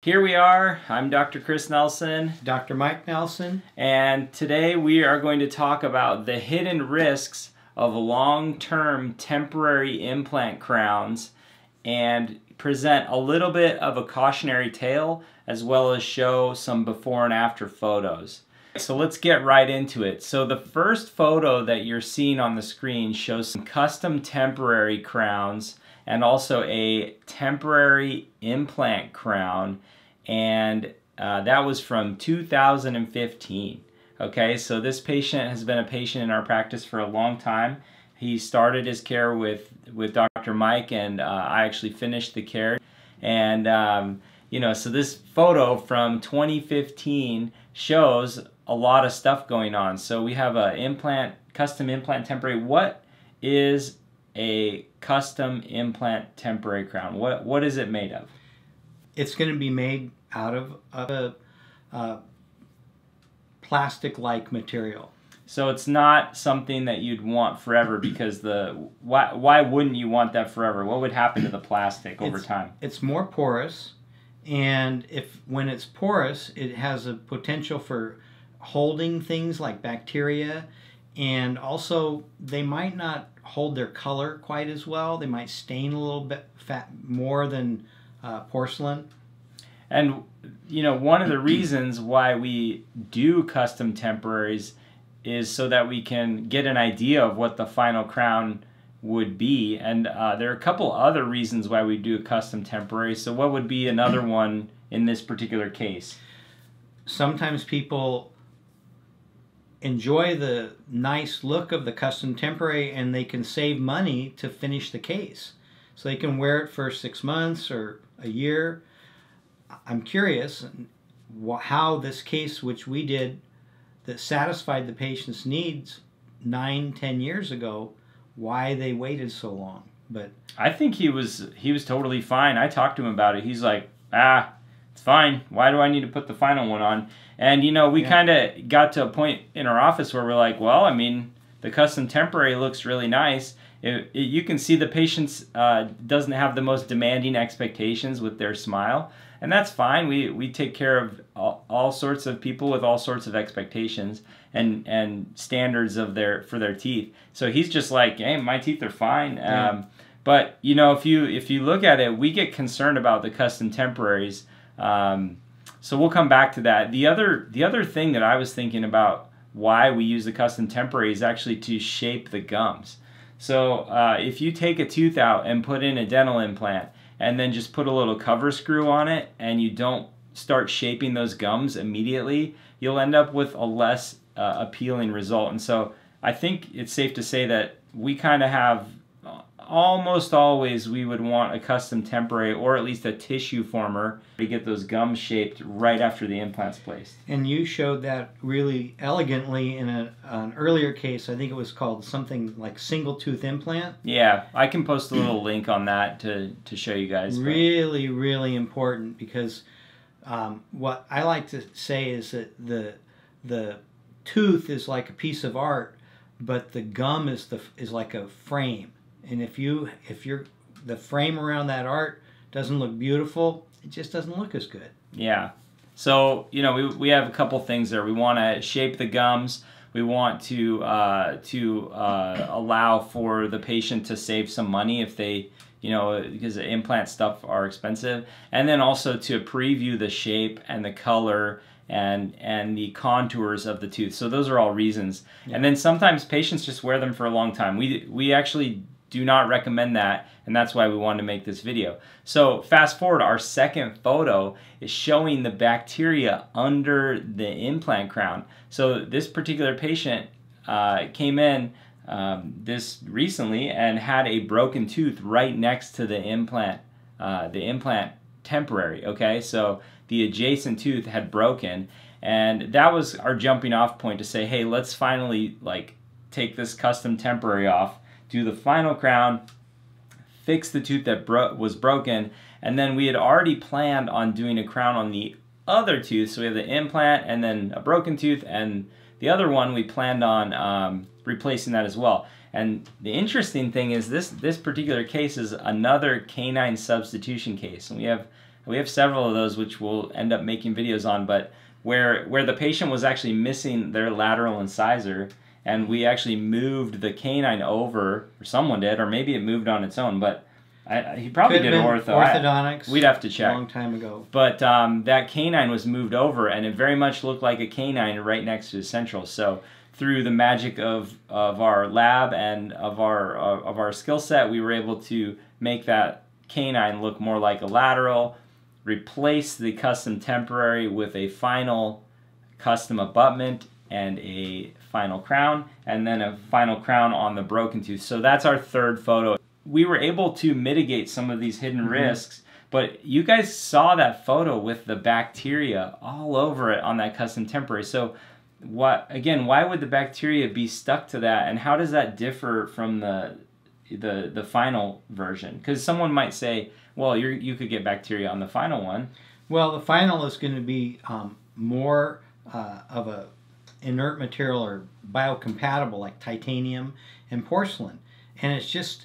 Here we are. I'm Dr. Chris Nelson. Dr. Mike Nelson. And today we are going to talk about the hidden risks of long-term temporary implant crowns and present a little bit of a cautionary tale as well as show some before and after photos. So let's get right into it. So the first photo that you're seeing on the screen shows some custom temporary crowns and also a temporary implant crown, and that was from 2015. Okay, so this patient has been a patient in our practice for a long time. He started his care with Dr. Mike, and I actually finished the care. And you know, so this photo from 2015 shows a lot of stuff going on. So we have a custom implant temporary. What is a custom implant temporary crown? What is it made of? It's going to be made out of a plastic-like material. So it's not something that you'd want forever, because why wouldn't you want that forever? What would happen to the plastic over time? It's more porous, and when it's porous, it has a potential for holding things like bacteria, and also they might not hold their color quite as well. They might stain a little bit more than porcelain. And you know, one of the reasons why we do custom temporaries is so that we can get an idea of what the final crown would be. And there are a couple other reasons why we do a custom temporary. So what would be another one in this particular case? Sometimes people enjoy the nice look of the custom temporary, and they can save money to finish the case. So they can wear it for 6 months or a year. I'm curious how this case, which we did, that satisfied the patient's needs 9-10 years ago, why they waited so long. But I think he was totally fine. I talked to him about it. He's like, it's fine. Why do I need to put the final one on? And you know, we kind of got to a point in our office where we're like, well, I mean, the custom temporary looks really nice. You can see the patient doesn't have the most demanding expectations with their smile, and that's fine. We take care of all sorts of people with all sorts of expectations and standards for their teeth. So he's just like, hey, my teeth are fine. Yeah. But you know, if you look at it, we get concerned about the custom temporaries. So we'll come back to that. The other thing that I was thinking about why we use the custom temporary is actually to shape the gums. So if you take a tooth out and put in a dental implant and then just put a little cover screw on it, and you don't start shaping those gums immediately, you'll end up with a less appealing result. And so I think it's safe to say that we kind of have, almost always we would want a custom temporary or at least a tissue former to get those gums shaped right after the implant's placed. And you showed that really elegantly in an earlier case. I think it was called something like single tooth implant. Yeah, I can post a little link on that to show you guys. Really, really important, because what I like to say is that the tooth is like a piece of art, but the gum is like a frame. And if the frame around that art doesn't look beautiful, it just doesn't look as good. Yeah. So, you know, we have a couple things there. We want to shape the gums. We want to allow for the patient to save some money if they, you know, because the implant stuff are expensive. And then also to preview the shape and the color and the contours of the tooth. So those are all reasons. Yeah. And then sometimes patients just wear them for a long time. We actually do not recommend that, and that's why we wanted to make this video. So fast forward, our second photo is showing the bacteria under the implant crown. So this particular patient came in this recently and had a broken tooth right next to the implant temporary. Okay, so the adjacent tooth had broken, and that was our jumping off point to say, hey, let's finally take this custom temporary off, do the final crown, fix the tooth that was broken, and then we had already planned on doing a crown on the other tooth. So we have the implant and then a broken tooth, and the other one we planned on replacing that as well. And the interesting thing is this particular case is another canine substitution case, and we have We have several of those which we'll end up making videos on, but where the patient was actually missing their lateral incisor, and we actually moved the canine over, or someone did, or maybe it moved on its own, but he probably did orthodontics. We'd have to check. A long time ago. But that canine was moved over, and it very much looked like a canine right next to the central. So through the magic of our lab and of our skill set, we were able to make that canine look more like a lateral, replace the custom temporary with a final custom abutment and a final crown, and then a final crown on the broken tooth. So that's our third photo. We were able to mitigate some of these hidden risks, but you guys saw that photo with the bacteria all over it on that custom temporary. So why would the bacteria be stuck to that, and how does that differ from the final version? Because someone might say, well, you could get bacteria on the final one. Well, the final is going to be more of a inert material or biocompatible, like titanium and porcelain, and it's just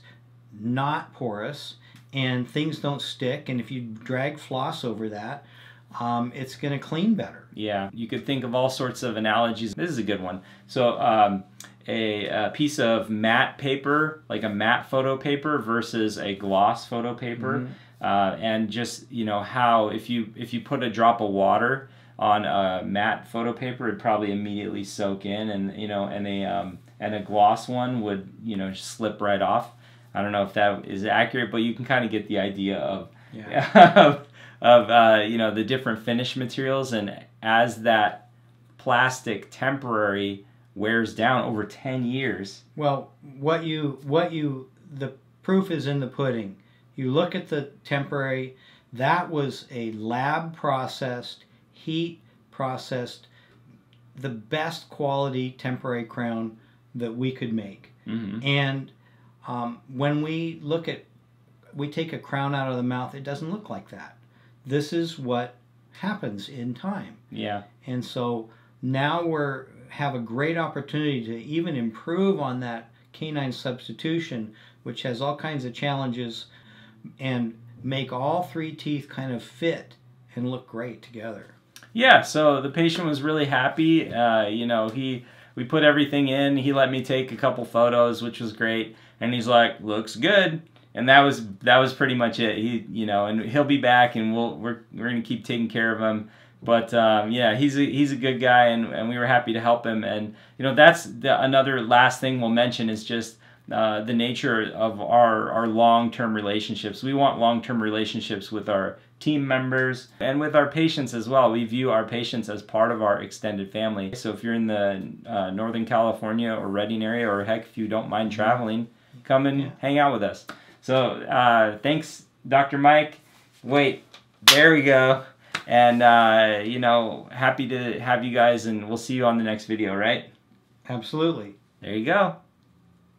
not porous, and things don't stick, and if you drag floss over that, it's going to clean better. Yeah, you could think of all sorts of analogies. This is a good one. So a piece of matte paper, like a matte photo paper versus a gloss photo paper, and just, you know, how if you put a drop of water on a matte photo paper, it'd probably immediately soak in, and you know, and a gloss one would, you know, just slip right off. I don't know if that is accurate, but you can kind of get the idea of you know, the different finish materials, and as that plastic temporary wears down over 10 years. Well, the proof is in the pudding. You look at the temporary, that was a lab processed, heat processed, the best quality temporary crown that we could make. And when we take a crown out of the mouth, it doesn't look like that. This is what happens in time. Yeah. And so now have a great opportunity to even improve on that canine substitution, which has all kinds of challenges, and make all three teeth kind of fit and look great together. Yeah, so the patient was really happy. You know, we put everything in. He let me take a couple photos, which was great, and he's like, "Looks good." And that was pretty much it. You know, and he'll be back, and we're gonna keep taking care of him. But yeah, he's a good guy, and we were happy to help him. And you know, that's another last thing we'll mention is just the nature of our long-term relationships. We want long-term relationships with our team members and with our patients as well. We view our patients as part of our extended family. So if you're in the Northern California or Redding area, or heck, if you don't mind traveling, come and hang out with us. So thanks, Dr. Mike. Wait, there we go. And you know, happy to have you guys, and we'll see you on the next video, right? Absolutely. There you go.